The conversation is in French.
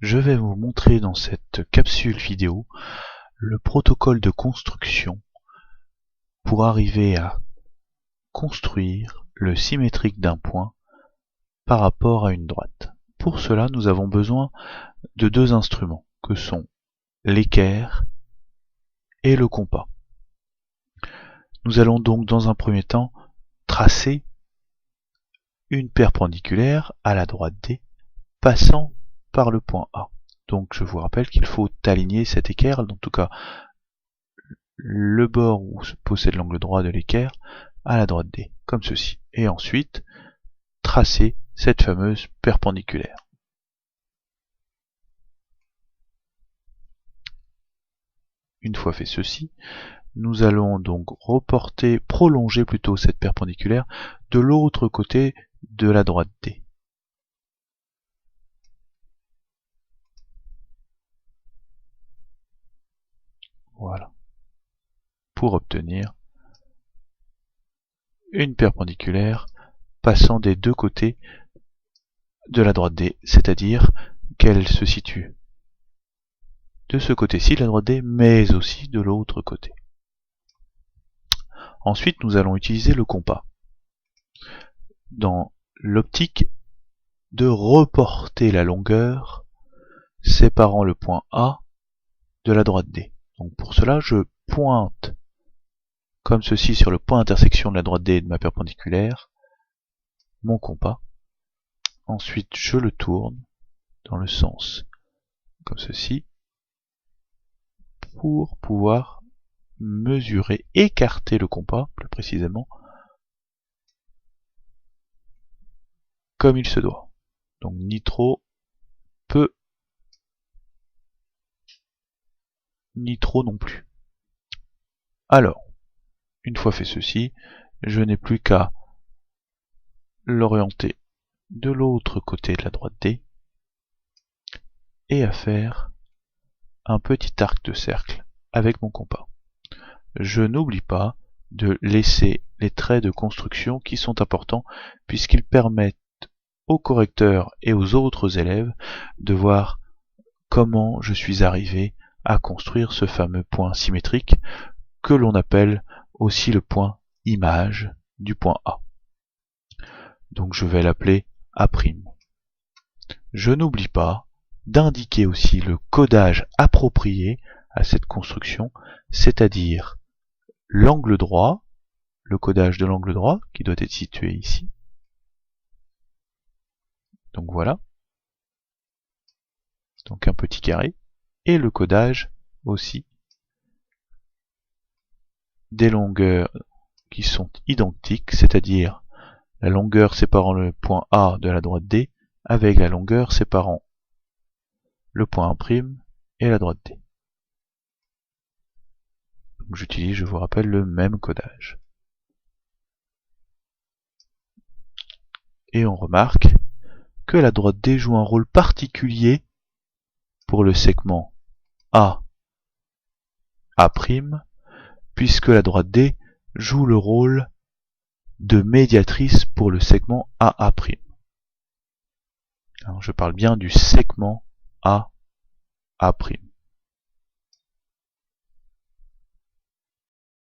je vais vous montrer dans cette capsule vidéo le protocole de construction pour arriver à construire le symétrique d'un point par rapport à une droite. Pour cela, nous avons besoin de deux instruments que sont l'équerre et le compas. Nous allons donc dans un premier temps tracer une perpendiculaire à la droite D passant par le point A. Donc je vous rappelle qu'il faut aligner cette équerre, en tout cas le bord où se possède l'angle droit de l'équerre à la droite D, comme ceci. Et ensuite tracer cette fameuse perpendiculaire. Une fois fait ceci, nous allons donc prolonger plutôt cette perpendiculaire de l'autre côté de la droite D. Voilà. Pour obtenir une perpendiculaire passant des deux côtés de la droite D, c'est-à-dire qu'elle se situe de ce côté-ci de la droite D, mais aussi de l'autre côté. Ensuite, nous allons utiliser le compas dans l'optique de reporter la longueur séparant le point A de la droite D. Donc pour cela, je pointe comme ceci sur le point d'intersection de la droite D et de ma perpendiculaire mon compas. Ensuite, je le tourne dans le sens comme ceci pour pouvoir mesurer, écarter le compas plus précisément comme il se doit. Donc ni trop peu, ni trop non plus. Alors, une fois fait ceci, je n'ai plus qu'à l'orienter de l'autre côté de la droite D et à faire un petit arc de cercle avec mon compas. Je n'oublie pas de laisser les traits de construction qui sont importants puisqu'ils permettent aux correcteurs et aux autres élèves de voir comment je suis arrivé à construire ce fameux point symétrique que l'on appelle aussi le point image du point A. Donc je vais l'appeler A'. Je n'oublie pas d'indiquer aussi le codage approprié à cette construction, c'est-à-dire l'angle droit, le codage de l'angle droit qui doit être situé ici. Donc voilà. Donc un petit carré. Et le codage aussi des longueurs qui sont identiques, c'est-à-dire la longueur séparant le point A de la droite D avec la longueur séparant le point A' et la droite D. Donc j'utilise, je vous rappelle, le même codage. Et on remarque que la droite D joue un rôle particulier pour le segment A', puisque la droite D joue le rôle de médiatrice pour le segment AA'. Alors je parle bien du segment AA'.